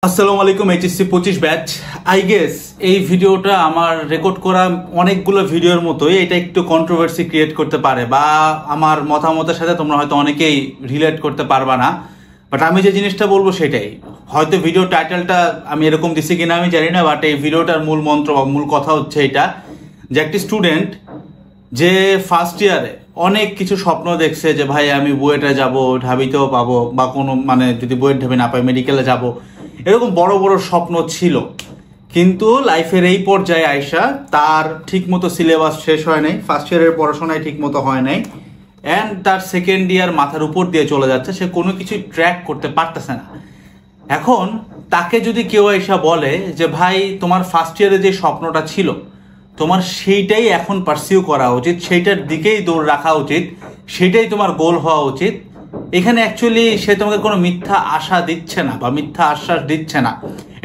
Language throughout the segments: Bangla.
আসসালামু আলাইকুম এইচএসসি 25 ব্যাচ। আই গেস এই ভিডিওটা আমার রেকর্ড করা অনেকগুলো ভিডিওর মতোই এটা একটু কন্ট্রোভার্সি ক্রিয়েট করতে পারে বা আমার মতামতের সাথে তোমরা হয়তো অনেকেই রিলেট করতে পারবা না, বাট আমি যে জিনিসটা বলবো সেটাই। হয়তো ভিডিও টাইটেলটা আমি এরকম দিছি কিনা আমি জানি না, বাট এই ভিডিওটার মূল মন্ত্র বা মূল কথা হচ্ছে এটা যে একটি স্টুডেন্ট যে ফার্স্ট ইয়ারে অনেক কিছু স্বপ্ন দেখছে যে ভাই আমি বুয়েটে যাব, ঢাবিতেও পাবো বা কোনো যদি বুয়েট ঢাবি না পাই মেডিকেলে যাব, এরকম বড় বড় স্বপ্ন ছিল। কিন্তু লাইফের এই পর্যায়ে আইসা তার ঠিকমতো সিলেবাস শেষ হয় নাই, ফার্স্ট ইয়ারের পড়াশোনায় ঠিকমতো হয় নাই, অ্যান্ড তার সেকেন্ড ইয়ার মাথার উপর দিয়ে চলে যাচ্ছে, সে কোনো কিছু ট্র্যাক করতে পারতেছে না। এখন তাকে যদি কেউ এসে বলে যে ভাই তোমার ফার্স্ট ইয়ারে যে স্বপ্নটা ছিল তোমার সেইটাই এখন পারসিউ করা উচিত, সেইটার দিকেই দৌড় রাখা উচিত, সেটাই তোমার গোল হওয়া উচিত, এখানে অ্যাকচুয়ালি সে তোমাকে কোনো মিথ্যা আশা দিচ্ছে না বা মিথ্যা আশ্বাস দিচ্ছে না।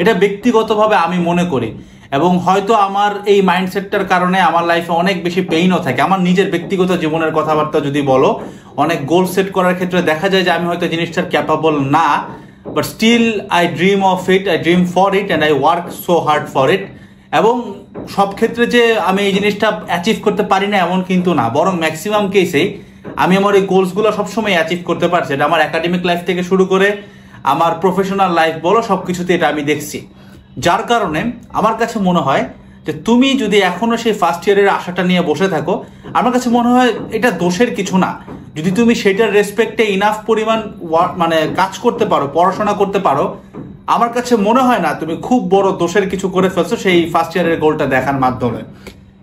এটা ব্যক্তিগতভাবে আমি মনে করি, এবং হয়তো আমার এই মাইন্ডসেটটার কারণে আমার লাইফে অনেক বেশি পেইনও থাকে। আমার নিজের ব্যক্তিগত জীবনের কথাবার্তা যদি বলো, অনেক গোল সেট করার ক্ষেত্রে দেখা যায় যে আমি হয়তো জিনিসটার ক্যাপাবল না, but still I dream of it, I dream for it and I work so hard for it. এবং সব ক্ষেত্রে যে আমি এই জিনিসটা অ্যাচিভ করতে পারি না এমন কিন্তু না, বরং ম্যাক্সিমাম কেসেই আমি আমার এই গোলসগুলো সবসময় অ্যাচিভ করতে পারছি। এটা আমার একাডেমিক লাইফ থেকে শুরু করে আমার প্রফেশনাল লাইফ বলো, সব কিছুতে এটা আমি দেখছি। যার কারণে আমার কাছে মনে হয় যে তুমি যদি এখনো সেই ফার্স্ট ইয়ারের আশাটা নিয়ে বসে থাকো, আমার কাছে মনে হয় এটা দোষের কিছু না। যদি তুমি সেটার রেসপেক্টে ইনাফ পরিমাণ কাজ করতে পারো, পড়াশোনা করতে পারো, আমার কাছে মনে হয় না তুমি খুব বড় দোষের কিছু করে ফেলছো সেই ফার্স্ট ইয়ারের গোলটা দেখার মাধ্যমে।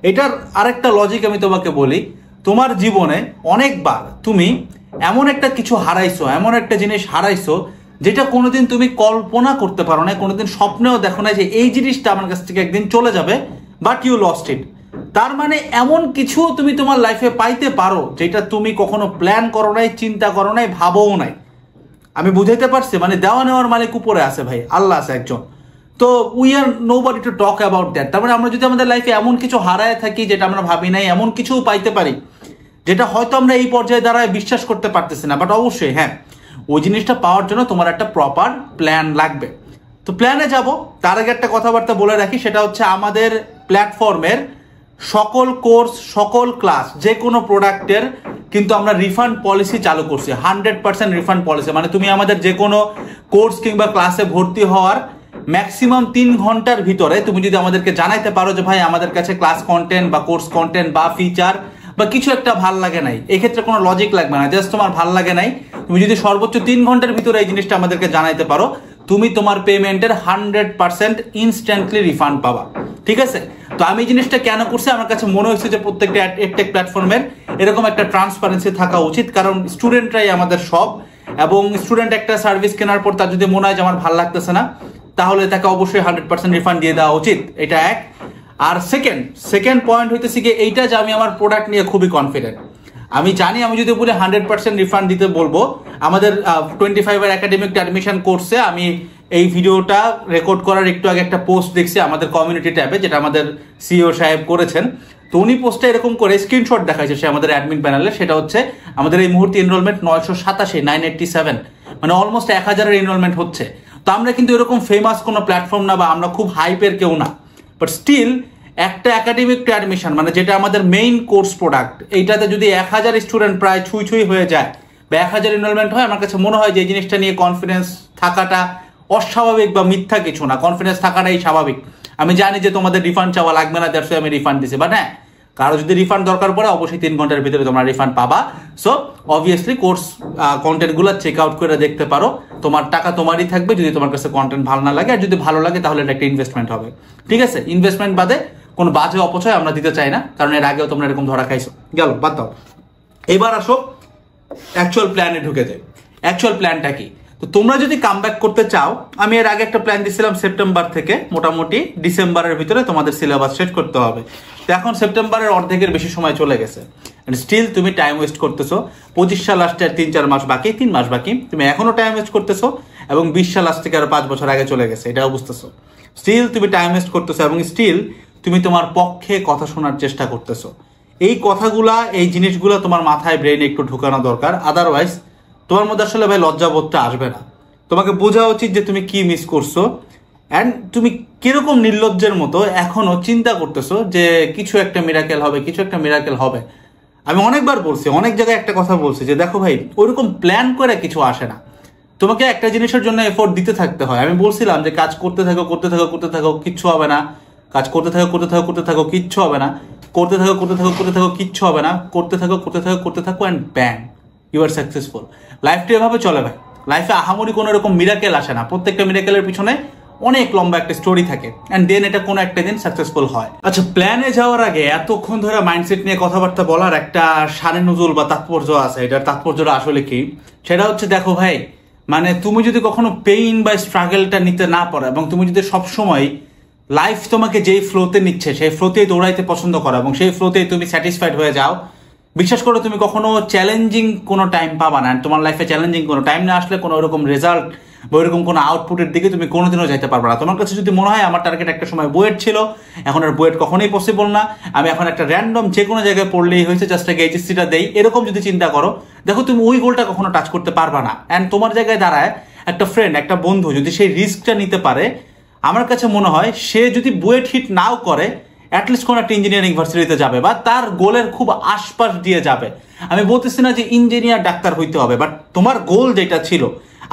এটার আরেকটা লজিক আমি তোমাকে বলি, তোমার জীবনে অনেকবার তুমি এমন একটা কিছু হারাইছো, এমন একটা জিনিস হারাইছো যেটা কোনোদিন তুমি কল্পনা করতে পারো না, কোনোদিন স্বপ্নেও দেখো না যে এই জিনিসটা আমার কাছ থেকে একদিন চলে যাবে, বাট ইউ লস্ট ইট। তার মানে এমন কিছু তুমি তোমার লাইফে পাইতে পারো যেটা তুমি কখনো প্ল্যান করো নাই, চিন্তা করো নাই, ভাবও নাই। আমি বুঝাইতে পারছি? মানে দেওয়া নেওয়ার মালিক উপরে আছে ভাই, আল্লাহ আছে একজন। তো we are nobody to talk about that. তার মানে আমরা যদি আমাদের লাইফে এমন কিছু হারায় থাকি যেটা আমরা ভাবি নাই, এমন কিছু পাইতে পারি যেটা হয়তো আমরা এই পর্যায়ে দ্বারা বিশ্বাস করতে পারতেছি না, বাট অবশ্যই হ্যাঁ ওই জিনিসটা পাওয়ার জন্য তোমার একটা প্রপার প্ল্যান লাগবে। তো প্ল্যানে যাব তার আগে একটা কথাবার্তা বলে রাখি, সেটা হচ্ছে আমাদের প্ল্যাটফর্মের সকল কোর্স, সকল ক্লাস, যে কোনো প্রোডাক্টের কিন্তু আমরা রিফান্ড পলিসি চালু করছি, 100% রিফান্ড পলিসি। মানে তুমি আমাদের যে কোনো কোর্স কিংবা ক্লাসে ভর্তি হওয়ার ম্যাক্সিমাম 3 ঘন্টার ভিতরে তুমি যদি আমাদেরকে জানাইতে পারো যে ভাই আমাদের কাছে ক্লাস কন্টেন্ট বা কোর্স কন্টেন্ট বা ফিচার বা কিছু একটা ভাল লাগে নাই, এক্ষেত্রে কোনো লজিক লাগবে না, জাস্ট তোমার ভাল লাগে নাই, তুমি যদি সর্বোচ্চ 3 ঘন্টার ভিতরে এই জিনিসটা আমাদেরকে জানাইতে পারো, তুমি তোমার পেমেন্টের 100% ইনস্ট্যান্টলি রিফান্ড পাবা। ঠিক আছে? তো আমি জিনিসটা কেন করছি, আমার কাছে মনে হয়েছে যে প্রত্যেকটা এডটেক প্ল্যাটফর্মের এরকম একটা ট্রান্সপারেন্সি থাকা উচিত, কারণ স্টুডেন্টরাই আমাদের সব, এবং স্টুডেন্ট একটা সার্ভিস কেনার পর তার যদি মনে হয় যে আমার ভালো লাগতেছে না, তাহলে তাকে অবশ্যই 100% রিফান্ড দিয়ে দেওয়া উচিত। এটা এক। আর সেকেন্ড পয়েন্ট হইতেছে কি এইটা যে আমি আমার প্রোডাক্ট নিয়ে খুবই কনফিডেন্ট। আমি জানি আমি যদি বলি 100% রিফান্ড দিতে বলবো, আমাদের 25 এর একাডেমিক অ্যাডমিশন কোর্সে আমি এই ভিডিওটা রেকর্ড করার একটু আগে একটা পোস্ট দেখছি আমাদের কমিউনিটি ট্যাবে, যেটা আমাদের সিইও সাহেব করেছেন। তো উনি পোস্টে এরকম করে স্ক্রিনশট দেখাইছে সে আমাদের অ্যাডমিন প্যানেলে, সেটা হচ্ছে আমাদের এই মুহূর্তে এনরোলমেন্ট 987, মানে অলমোস্ট 1000-এর এনরোলমেন্ট হচ্ছে। তো আমরা কিন্তু এরকম ফেমাস কোনো প্ল্যাটফর্ম না বা আমরা খুব হাইপের কেউ না, বাট স্টিল একটা একাডেমিক অ্যাডমিশন মানে যেটা আমাদের মেইন কোর্স প্রোডাক্ট, এইটাতে যদি 1000 স্টুডেন্ট প্রায় ছুঁই হয়ে যায় বা 1000 এনরোলমেন্ট হয়, আমার কাছে মনে হয় যে এই জিনিসটা নিয়ে কনফিডেন্স থাকাটা অস্বাভাবিক বা মিথ্যা কিছু না, কনফিডেন্স থাকাটাই স্বাভাবিক। আমি জানি যে তোমাদের রিফান্ড চাওয়া লাগবে না, দ্যাটস আমি রিফান্ড দিছি, বাট হ্যাঁ কারো যদি রিফান্ড দরকার পড়ে অবশ্যই 3 ঘন্টার ভিতরে তোমরা রিফান্ড পাবা। সো অবভিয়াসলি কোর্স কন্টেন্টগুলো চেক আউট করে দেখতে পারো, তোমার টাকা তোমারই থাকবে যদি তোমার কাছে কন্টেন্ট ভালো না লাগে, আর যদি ভালো লাগে তাহলে এটা একটা ইনভেস্টমেন্ট হবে। ঠিক আছে? ইনভেস্টমেন্ট বাদে কোনো বাজে অপচয় আমরা দিতে চাই না, কারণ এর আগেও তোমরা এরকম ধরা খাইছো। গেল, বাদ দাও। এবার আসো অ্যাকচুয়াল প্ল্যানে ঢুকে যাই। অ্যাকচুয়াল প্ল্যানটা কি? তো তোমরা যদি কামব্যাক করতে চাও, আমি এর আগে একটা প্ল্যান দিয়েছিলাম সেপ্টেম্বর থেকে মোটামুটি ডিসেম্বরের ভিতরে তোমাদের সিলেবাস শেষ করতে হবে। তো এখন সেপ্টেম্বরের অর্ধেকের বেশি সময় চলে গেছে, স্টিল তুমি টাইম ওয়েস্ট করতেছো। 25 সাল আসতে আর 3-4 মাস বাকি, 3 মাস বাকি, তুমি এখনো টাইম ওয়েস্ট করতেছো, এবং 20 সাল আজ থেকে আরো 5 বছর আগে চলে গেছে, এটাও বুঝতেছো। স্টিল তুমি টাইম ওয়েস্ট করতেছো, এবং স্টিল তুমি তোমার পক্ষে কথা শোনার চেষ্টা করতেছো। এই কথাগুলা, এই জিনিসগুলো তোমার মাথায় ব্রেইনে একটু ঢুকানো দরকার, আদারওয়াইজ তোমার মধ্যে আসলে ভাই লজ্জাবোধটা আসবে না। তোমাকে বোঝা উচিত যে তুমি কি মিস করছো, অ্যান্ড তুমি কিরকম নির্লজ্জের মতো এখনো চিন্তা করতেছো যে কিছু একটা মিরাকেল হবে, কিছু একটা মিরাকেল হবে। আমি অনেকবার বলছি, অনেক জায়গায় একটা কথা বলছি যে দেখো ভাই, ওইরকম প্ল্যান করে কিছু আসে না, তোমাকে একটা জিনিসের জন্য এফোর্ট দিতে থাকতে হয়। আমি বলছিলাম যে কাজ করতে থাকো করতে থাকো করতে থাকো, কিচ্ছু হবে না, কাজ করতে থাকো করতে থাকো করতে থাকো, কিচ্ছু হবে না, করতে থাকো করতে থাকো করতে থাকো, কিচ্ছু হবে না, করতে থাকো করতে থাকো করতে থাকো, and bang, you are successful. লাইফটা এভাবে চলে ভাই। লাইফে আহামরি কোনো এরকম মিরাকেল আসে না, প্রত্যেকটা মিরাকেলের পিছনে অনেক লম্বা একটা স্টোরি থাকে, অ্যান্ড দেন এটা কোনো একটা দিন সাকসেসফুল হয়। আচ্ছা, প্ল্যানে যাওয়ার আগে এতক্ষণ ধরে মাইন্ডসেট নিয়ে কথাবার্তা বলার একটা শানে নুজুল বা তাৎপর্য আছে। এটার তাৎপর্যটা আসলে কি, সেটা হচ্ছে দেখো ভাই, মানে তুমি যদি কখনো পেইন বা স্ট্রাগলটা নিতে না পারো, এবং তুমি যদি সবসময় লাইফ তোমাকে যেই ফ্লোতে নিচ্ছে সেই ফ্লোতেই দৌড়াইতে পছন্দ করো এবং সেই ফ্লোতেই তুমি স্যাটিসফাইড হয়ে যাও, বিশ্বাস করো তুমি কখনো চ্যালেঞ্জিং কোনো টাইম পাবা না। তোমার লাইফে চ্যালেঞ্জিং কোনো টাইম না আসলে কোনো ওরকম রেজাল্ট বা ওইরকম কোনো আউটপুটের দিকে তুমি কোনোদিনও যাইতে পারবে না। তোমার কাছে যদি মনে হয় আমার টার্গেট একটা সময় বুয়েট ছিল, এখন আর বুয়েট কখনোই পসিবল না, আমি এখন একটা র্যান্ডম যে কোনো জায়গায় পড়লেই হয়েছে, জাস্ট একটা এইচএসসিটা দেই, এরকম যদি চিন্তা করো, দেখো তুমি ওই গোলটা কখনো টাচ করতে পারবা না। অ্যান্ড তোমার জায়গায় দাঁড়ায় একটা ফ্রেন্ড, একটা বন্ধু যদি সেই রিস্কটা নিতে পারে, আমার কাছে মনে হয় সে যদি বুয়েট হিট নাও করে, অ্যাটলিস্ট কোনো একটা ইঞ্জিনিয়ারিং ভার্সিটিতে যাবে বা তার গোলের খুব আশপাশ দিয়ে যাবে। আমি বলতেছি না যে ইঞ্জিনিয়ার ডাক্তার হইতে হবে, বাট তোমার গোল যেটা ছিল,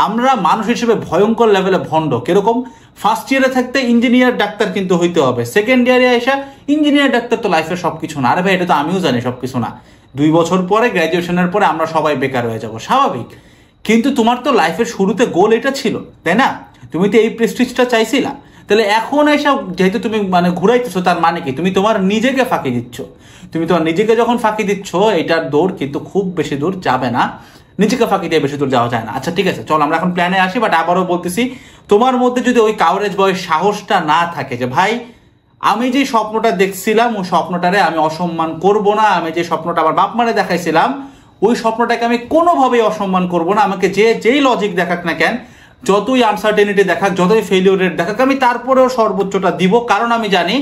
আমরা মানুষ হিসেবে ভয়ঙ্কর লেভেলে ভণ্ড। কিরকম, ফার্স্ট ইয়ারে থাকতে ইঞ্জিনিয়ার ডাক্তার কিন্তু হইতে হবে, সেকেন্ড ইয়ারে এসে ইঞ্জিনিয়ার ডাক্তার তো লাইফের সবকিছু না। আরে ভাই, এটা তো আমিও জানি সবকিছু না। 2 বছর পরে গ্র্যাজুয়েশনের পরে আমরা সবাই বেকার হয়ে যাব, স্বাভাবিক। কিন্তু তোমার তো লাইফের শুরুতে গোল এটা ছিল, তাই না? তুমি তো এই প্রেস্টিজটা চাইছিলা, তাহলে এখন এসব যেহেতু তুমি মানে ঘুরাইতেছো, তার মানে কি তুমি তোমার নিজেকে ফাঁকি দিচ্ছ। তুমি তোমার নিজেকে যখন ফাঁকি দিচ্ছ, এটার দৌড় কিন্তু খুব বেশি দূর যাবে না, নিজেকে ফাঁকি দিয়ে বেশি দূর যাওয়া যায় না। আচ্ছা ঠিক আছে, চল আমরা এখন প্ল্যানে আসি। বাট আবারও বলতেছি, তোমার মধ্যে যদি ওই কাভারেজ বা ওই সাহসটা না থাকে যে ভাই আমি যে স্বপ্নটা দেখছিলাম ওই স্বপ্নটারে আমি অসম্মান করব না, আমি যে স্বপ্নটা আমার বাপ মারে দেখাইছিলাম ওই স্বপ্নটাকে আমি কোনোভাবেই অসম্মান করব না, আমাকে যেই লজিক দেখাক না কেন, যতই আনসার্টেনিটি দেখাক, যতই ফেলিওর রেট দেখাক, আমি তারপরেও সর্বোচ্চটা দিব। কারণ আমি জানি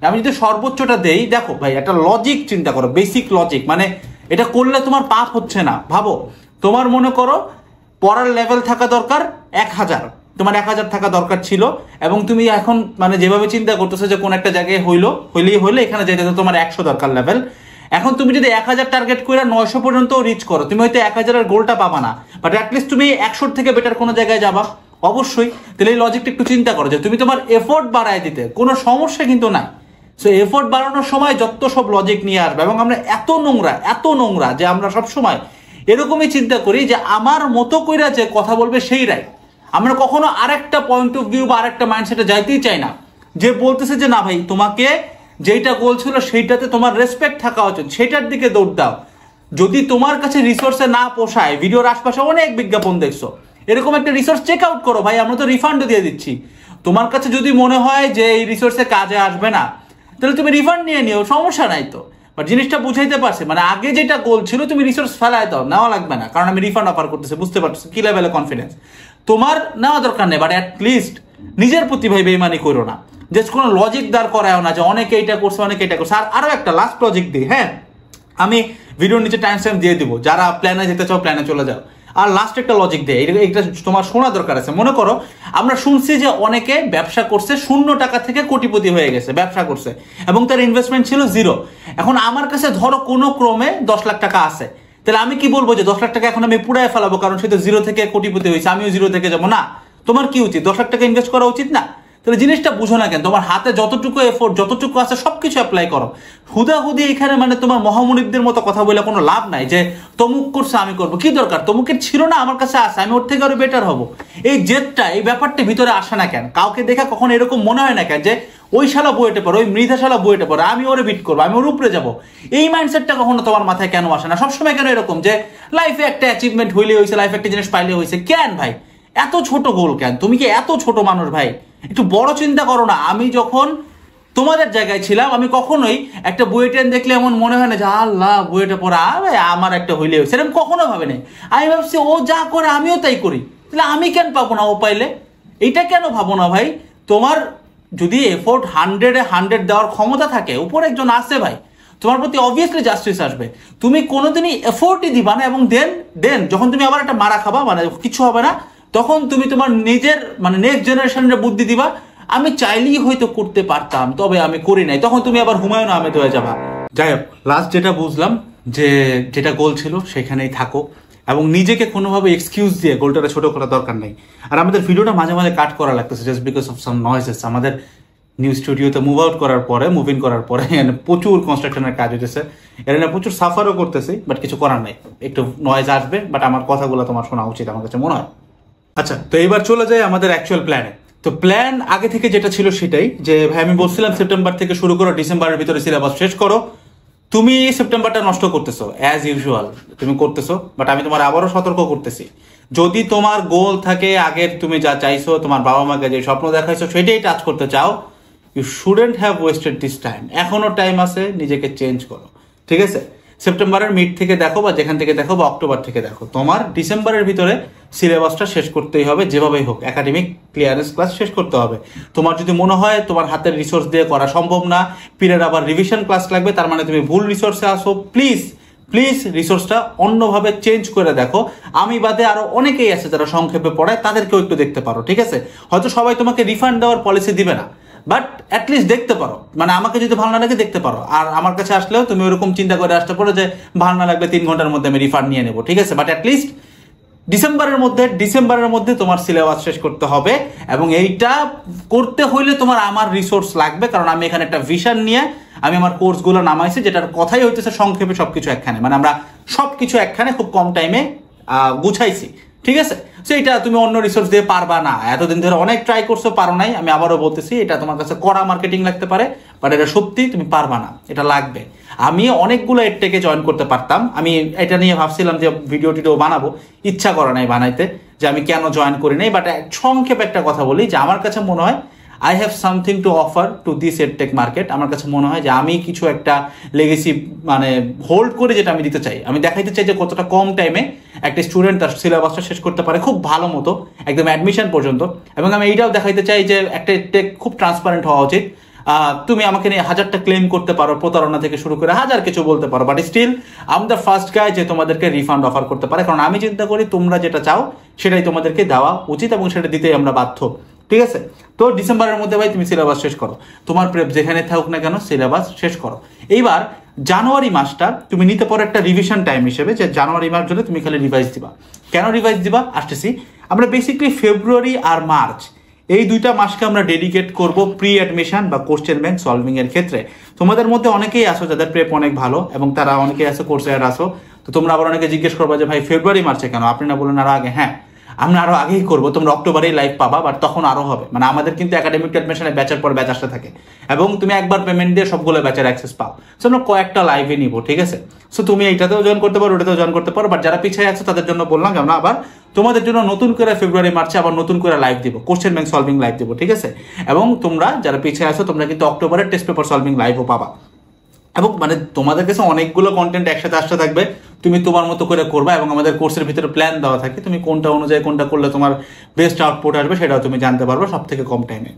আমি যদি সর্বোচ্চটা দেই, দেখো ভাই একটা লজিক চিন্তা করো, বেসিক লজিক, মানে এটা করলে তোমার পাপ হচ্ছে না। ভাবো, তোমার মনে করো পড়ার লেভেল থাকা দরকার 1000, তোমার 1000 থাকা দরকার ছিল, এবং তুমি এখন মানে যেভাবে চিন্তা করতেছো যে কোন একটা জায়গায় হইলে এখানে যেতে তোমার 100 দরকার লেভেল। এখন তুমি যদি 1000 টার্গেট করে 900 পর্যন্ত রিচ করো, তুমি হয়তো 1000 এর গোলটা পাবা না, বাট অ্যাটলিস্ট তুমি 100 থেকে বেটার কোনো জায়গায় যাবা অবশ্যই। তাহলে এই লজিকটা একটু চিন্তা করো যে তুমি তোমার এফোর্ট বাড়ায় দিতে কোনো সমস্যা কিন্তু নাই। সো এফোর্ট বাড়ানোর সময় যত সব লজিক নিয়ে আসবে, এবং আমরা এত নোংরা যে আমরা সব সময় এরকমই চিন্তা করি যে আমার মতো কইরা যে কথা বলবে সেই রাইট। আমরা কখনো আরেকটা পয়েন্ট অফ ভিউ বা আরেকটা মাইন্ডসেটে যাইতেই চাই না, যে বলতেছে যে না ভাই তোমাকে যেইটা গোল ছিল সেইটাতে তোমার রেসপেক্ট থাকা উচিত, সেটার দিকে দৌড় দাও। যদি তোমার কাছে রিসোর্সে না পোষায়, ভিডিওর আশপাশে অনেক বিজ্ঞাপন দেখছো, এরকম একটা রিসোর্স চেক আউট করো ভাই, আমরা তো রিফান্ডও দিয়ে দিচ্ছি। তোমার কাছে যদি মনে হয় যে এই রিসোর্সে কাজে আসবে না, তাহলে তুমি রিফান্ড নিয়ে নিও, সমস্যা নাই তো। বাট জিনিসটা বুঝাইতে পারছে, মানে আগে যেটা গোল ছিল তুমি রিসোর্স ফেলায় দাও, নেওয়া লাগবে না, কারণ আমি রিফান্ড অফার করতেছি, বুঝতে পারছো কি লেভেলে কনফিডেন্স তোমার, নেওয়া দরকার নেই। বাট অ্যাটলিস্ট নিজের প্রতি ভাই বেইমানি করো না, জাস্ট কোনো লজিক দাঁড় করায়ও না যে অনেকে এইটা করছে অনেকে এটা করছে। আর আরো একটা লাস্ট লজিক দিই, হ্যাঁ আমি ভিডিওর নিচে টাইম স্ট্যাম্প দিয়ে দিব, যারা প্ল্যানে যেতে চাও প্ল্যানে চলে যাও। আর লাস্ট একটা লজিক দেয়, এটা তোমার শোনা দরকার আছে। মনে করো আমরা শুনছি যে অনেকে ব্যবসা করছে 0 টাকা থেকে কোটিপতি হয়ে গেছে, ব্যবসা করছে এবং তার ইনভেস্টমেন্ট ছিল 0। এখন আমার কাছে ধরো কোনো ক্রমে 10 লাখ টাকা আছে, তাহলে আমি কি বলবো যে 10 লাখ টাকা এখন আমি পুরাই ফেলাবো কারণ সে তো 0 থেকে কোটিপতি হয়েছে, আমিও 0 থেকে যাবো না? তোমার কি উচিত? 10 লাখ টাকা ইনভেস্ট করা উচিত না? তাহলে জিনিসটা বুঝো না কেন, তোমার হাতে যতটুকু এফোর্ট যতটুকু আছে সবকিছু অ্যাপ্লাই করো। হুদাহুদি এখানে মানে তোমার মহামনিবদের মতো কথা বলে কোনো লাভ নাই যে তমুক করছে আমি করবো, কি দরকার? তমুকের ছিল না, আমার কাছে আসে, আমি ওর থেকে আরো বেটার হবো। এই জেদটা, এই ব্যাপারটা ভিতরে আসে না কেন? কাউকে দেখা কখন এরকম মনে হয় না কেন যে ওই শালা বইতে পারো, ওই মৃধা শালা বইতে পারো, আমি ওরে বিট করবো, আমি ওর উপরে যাবো? এই মাইন্ডসেটটা কখনো তোমার মাথায় কেন আসে না? সবসময় কেন এরকম যে লাইফে একটা অ্যাচিভমেন্ট হইলে হয়েছে, লাইফে একটা জিনিস পাইলে হয়েছে? কেন ভাই এত ছোট গোল কেন? তুমি কি এত ছোট মানুষ ভাই? একটু বড় চিন্তা করো না। আমি যখন তোমাদের জায়গায় ছিলাম আমি কখনোই একটা বুয়েটেন দেখলে এমন মনে হয় না যে আল্লাহ বুয়েটে পড়া আমার একটা হইলে হয়েছে, এরকম কখনো ভাবে নাই। আমি ভাবছি ও যা করে আমিও তাই করি, তাহলে আমি কেন পাবো না ও পাইলে? এইটা কেন ভাবো না ভাই? তোমার যদি এফোর্ট 100-এ 100 দেওয়ার ক্ষমতা থাকে, উপরে একজন আসে ভাই, তোমার প্রতি অবভিয়াসলি জাস্টিস আসবে। তুমি কোনোদিনই এফোর্টই দিবা না এবং দেন যখন তুমি আবার একটা মারা খাবা, মানে কিছু হবে না, তখন তুমি তোমার নিজের মানে নেক্সট জেনারেশনের বুদ্ধি দিবা, আমি চাইলেই হয়তো করতে পারতাম, তবে আমি করি নাই, তখন তুমি আবার হুমায়ুন আহমেদ হয়ে যাবা। যাই হোক, লাস্ট যেটা বুঝলাম যে যেটা গোল ছিল সেখানেই থাকো, এবং নিজেকে কোনোভাবে এক্সকিউজ দিয়ে গোলটা ছোট করার দরকার নেই। আর আমাদের ভিডিওটা মাঝে মাঝে কাট করা লাগতেছে just because of some noises. আমাদের নিউ স্টুডিওতে মুভ ইন করার পরে প্রচুর কনস্ট্রাকশনের কাজ হইতেছে, এখানে প্রচুর সাফারও করতেছি, বাট কিছু করার নাই, একটু নয়েজ আসবে, বাট আমার কথাগুলো তোমার শোনা উচিত আমার কাছে মনে হয়। আচ্ছা, তো এবার চলে যাই আমাদের অ্যাকচুয়াল প্ল্যানে। তো প্ল্যান আগে থেকে যেটা ছিল সেটাই, যে ভাই আমি বলছিলাম সেপ্টেম্বর থেকে শুরু করো, ডিসেম্বরের ভিতরে সিলেবাস শেষ করো। তুমি সেপ্টেম্বরটা নষ্ট করতেছো অ্যাজ ইউজুয়াল, তুমি করতেছো, বাট আমি তোমার আবারও সতর্ক করতেছি, যদি তোমার গোল থাকে আগের তুমি যা চাইছো, তোমার বাবা মাকে যে স্বপ্ন দেখাইছো সেটাই টাচ করতে চাও, you shouldn't have wasted this time. এখনো টাইম আছে, নিজেকে চেঞ্জ করো, ঠিক আছে? সেপ্টেম্বরের মিড থেকে দেখো বা যেখান থেকে দেখো, বা অক্টোবর থেকে দেখো, তোমার ডিসেম্বরের ভিতরে সিলেবাসটা শেষ করতেই হবে, যেভাবেই হোক একাডেমিক ক্লিয়ারেন্স ক্লাস শেষ করতে হবে। তোমার যদি মনে হয় তোমার হাতের রিসোর্স দিয়ে করা সম্ভব না, পিরিয়ড আবার রিভিশন ক্লাস লাগবে, তার মানে তুমি ভুল রিসোর্সে আসো, প্লিজ রিসোর্সটা অন্যভাবে চেঞ্জ করে দেখো। আমি বাদে আরো অনেকেই আছে যারা সংক্ষেপে পড়ায়, তাদেরকেও একটু দেখতে পারো, ঠিক আছে? হয়তো সবাই তোমাকে রিফান্ড দেওয়ার পলিসি দিবে না, বাট অ্যাটলিস্ট দেখতে পারো, মানে আমাকে যদি ভালো না লাগে দেখতে পারো। আর আমার কাছে আসলেও তুমি ওরকম চিন্তা করে আসতে পারো যে ভালো না লাগবে 3 ঘন্টার মধ্যে আমি রিফান্ড নিয়ে নেবো, ঠিক আছে? বাট অ্যাটলিস্ট ডিসেম্বরের মধ্যে তোমার সিলেবাস শেষ করতে হবে, এবং এইটা করতে হইলে তোমার আমার রিসোর্স লাগবে, কারণ আমি এখানে একটা ভিশন নিয়ে আমি আমার কোর্সগুলো নামাইছি, যেটার কথাই হইতেছে সংক্ষেপে সবকিছু একখানে, মানে আমরা সবকিছু একখানে খুব কম টাইমে গুছাইছি, ঠিক আছে? সেইটা তুমি অন্য রিসোর্স দিয়ে পারবা না। এতদিন ধরে অনেক ট্রাই করছো, পারো নাই। আমি আবারও বলতেছি, এটা তোমার কাছে কড়া মার্কেটিং লাগতে পারে, বাট এটা সত্যি তুমি পারবা না, এটা লাগবে। আমি অনেকগুলো এডটেকে জয়েন করতে পারতাম, আমি এটা নিয়ে ভাবছিলাম যে ভিডিও টিডিও বানাবো, ইচ্ছা করে নাই বানাইতে, যে আমি কেন জয়েন করি নাই। বাট সংক্ষেপে একটা কথা বলি, যে আমার কাছে মনে হয় I have something to offer to this edtech market. আমার কাছে মনে হয় যে আমি কিছু একটা লেগেসি মানে হোল্ড করে যেটা আমি দিতে চাই, আমি দেখাইতে চাই যে কতটা কম টাইমে একটা স্টুডেন্ট তার সিলেবাসটা শেষ করতে পারে খুব ভালো মতো, একদম অ্যাডমিশন পর্যন্ত। এবং আমি এইটাও দেখাইতে চাই যে একটা টেক খুব ট্রান্সপারেন্ট হওয়া উচিত। তুমি আমাকে নিয়ে 1000টা ক্লেম করতে পারো, প্রতারণা থেকে শুরু করে হাজার কিছু বলতে পারো, but still I am the first guy যে তোমাদেরকে রিফান্ড অফার করতে পারে, কারণ আমি চিন্তা করি তোমরা যেটা চাও সেটাই তোমাদেরকে দেওয়া উচিত, এবং সেটা দিতেই আমরা বাধ্য, ঠিক আছে? তো ডিসেম্বরের মধ্যে ভাই তুমি সিলেবাস শেষ করো, তোমার প্রেপ যেখানে থাকুক না কেন সিলেবাস শেষ করো। এইবার জানুয়ারি মাসটা তুমি নিতে পারো একটা রিভিশন টাইম হিসেবে, যে জানুয়ারি মাস জন্য তুমি খালি রিভাইজ দিবা। কেন রিভাইজ দিবা আসতেছি, আমরা বেসিক্যালি ফেব্রুয়ারি আর মার্চ এই 2টা মাসকে আমরা ডেডিকেট করব প্রি অ্যাডমিশন বা কোশ্চেন ব্যাংক সলভিং এর ক্ষেত্রে। তোমাদের মধ্যে অনেকেই আসো যাদের প্রেপ অনেক ভালো, এবং তারা অনেকেই আসো কোর্সে আসো, তো তোমরা আবার অনেকে জিজ্ঞেস করবা যে ভাই ফেব্রুয়ারি মার্চে কেন, আপনি না বলেন আরো আগে? হ্যাঁ, আমরা আরো আগেই করবো, তোমরা অক্টোবরেই লাইভ পাবা, বাট তখন আরো হবে। মানে আমাদের কিন্তু একাডেমিক অ্যাডমিশনে ব্যাচের পর ব্যাচ আসতে থাকে, এবং তুমি একবার পেমেন্ট দিয়ে সবগুলো ব্যাচের অ্যাক্সেস পাও। সো আমরা কয়েকটা লাইভে নিবো, ঠিক আছে? সো তুমি এইটাতেও জয়েন করতে পারো, ওটাতেও জয়েন করতে পারো, বাট যারা পিছিয়ে আছে তাদের জন্য বললাম যে আমরা আবার তোমাদের জন্য নতুন করে ফেব্রুয়ারি মার্চে আবার নতুন করে লাইভ দিব, কোশ্চেন ব্যাংক সলভিং লাইভ দিব, ঠিক আছে? এবং তোমরা যারা পিছিয়ে আছো তোমরা কিন্তু অক্টোবরের টেস্ট পেপার সলভিং লাইভও পাবা। এবং মানে তোমাদের কাছে অনেকগুলো কন্টেন্ট একসাথে আসতে থাকবে, তুমি তোমার মতো করে করবা, এবং আমাদের কোর্সের ভিতরে প্ল্যান দেওয়া থাকে, তুমি কোনটা অনুযায়ী কোনটা করলে তোমার বেস্ট আউটপুট আসবে সেটাও তুমি জানতে পারবে সব থেকে কম টাইমে।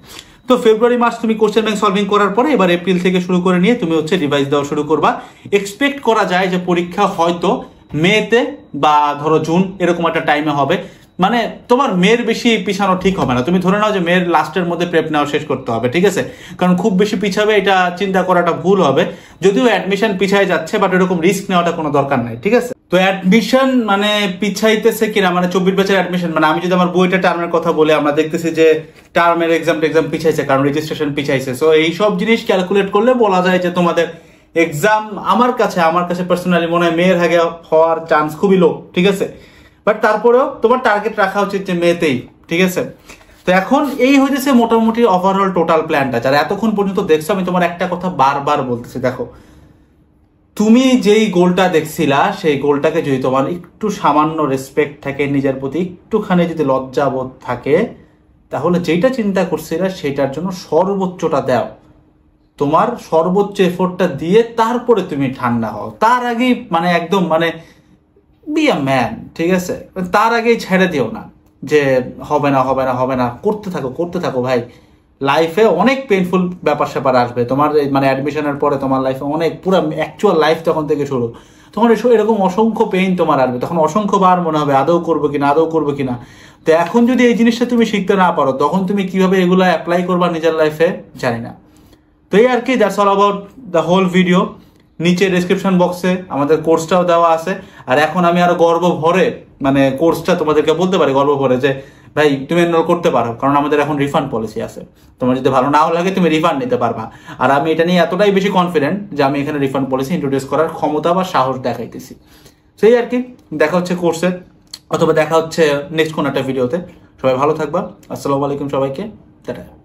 তো ফেব্রুয়ারি মাস তুমি কোশ্চেন ব্যাংক সলভিং করার পরে এবার এপ্রিল থেকে শুরু করে নিয়ে তুমি হচ্ছে রিভাইজ দেওয়া শুরু করবা। এক্সপেক্ট করা যায় যে পরীক্ষা হয়তো মেতে বা ধরো জুন এরকম একটা টাইমে হবে, মানে তোমার মেয়ের বেশি পিছানো ঠিক হবে না। তুমি ধরে নাও যে মেয়ের লাস্টের মধ্যে প্রেপ নেওয়া শেষ করতে হবে, ঠিক আছে? কারণ খুব বেশি পিছাবে এটা চিন্তা করাটা ভুল হবে, যদিও অ্যাডমিশন পিছায় যাচ্ছে, বাট এরকম রিস্ক নেওয়াটা কোনো দরকার নাই, ঠিক আছে? তো অ্যাডমিশন মানে পিছাইতেছে কিনা, মানে 24 ব্যাচের অ্যাডমিশন, মানে আমি যদি আমার বইটা টার্মের কথা বলে, আমরা দেখতেছি যে টার্মের এক্সাম পিছাইছে, কারণ রেজিস্ট্রেশন পিছাইছে। সো এই সব জিনিস ক্যালকুলেট করলে বলা যায় যে তোমাদের এক্সাম আমার কাছে পার্সোনালি মনে হয় মেয়ের আগে হওয়ার চান্স খুবই লো, ঠিক আছে? বাট তারপরেও তোমার টার্গেট রাখা উচিত যে মেতেই, ঠিক আছে? তো এখন এই হইতেছে মোটামুটি ওভারঅল টোটাল প্ল্যানটা। যারা এতক্ষণ পর্যন্ত দেখছো, আমি তোমার একটা কথা বারবার বলতেছি, দেখো তুমি যেই গোলটা দেখছিলা সেই গোলটাকে যদি তোমার একটু সামান্য রেসপেক্ট থাকে, নিজের প্রতি একটুখানি যদি লজ্জাবোধ থাকে, তাহলে যেটা চিন্তা করছিলা সেটার জন্য সর্বোচ্চটা দাও, তোমার সর্বোচ্চ এফোর্টটা দিয়ে তারপরে তুমি ঠান্ডা হও। তার আগেই মানে একদম মানে বি আ ম্যান, ঠিক আছে? তার আগেই ছেড়ে দিও না যে হবে না, করতে থাকো ভাই। লাইফে অনেক পেইনফুল ব্যাপার স্যাপার আসবে তোমার, মানে অ্যাডমিশনের পরে তোমার লাইফে অনেক পুরো অ্যাকচুয়াল লাইফ তখন থেকে শুরু, তখন এরকম অসংখ্য পেইন তোমার আসবে, তখন অসংখ্যবার মনে হবে আদৌ করবো কিনা। তো এখন যদি এই জিনিসটা তুমি শিখতে না পারো, তখন তুমি কিভাবে এগুলো অ্যাপ্লাই করবা নিজের লাইফে জানি না। তো এই আর কি, that's all about the whole video. নিচে ডিসক্রিপশন বক্সে আমাদের কোর্সটাও দেওয়া আছে। আর এখন আমি আরো গর্ব ভরে মানে কোর্সটা তোমাদেরকে বলতে পারি গর্ব ভরে যে ভাই তুমি এনরোল করতে পারো, কারণ আমাদের এখন রিফান্ড পলিসি আছে। তোমার যদি ভালো নাও লাগে তুমি রিফান্ড নিতে পারবা। আর আমি এটা নিয়ে এতটাই বেশি কনফিডেন্ট যে আমি এখানে রিফান্ড পলিসি ইন্ট্রোডিউস করার ক্ষমতা বা সাহস দেখাইতেছি। সেই আর কি, দেখা হচ্ছে কোর্সে, অথবা দেখা হচ্ছে নেক্সট কোন একটা ভিডিওতে। সবাই ভালো থাকবা। আসসালামু আলাইকুম সবাইকে, টাটা।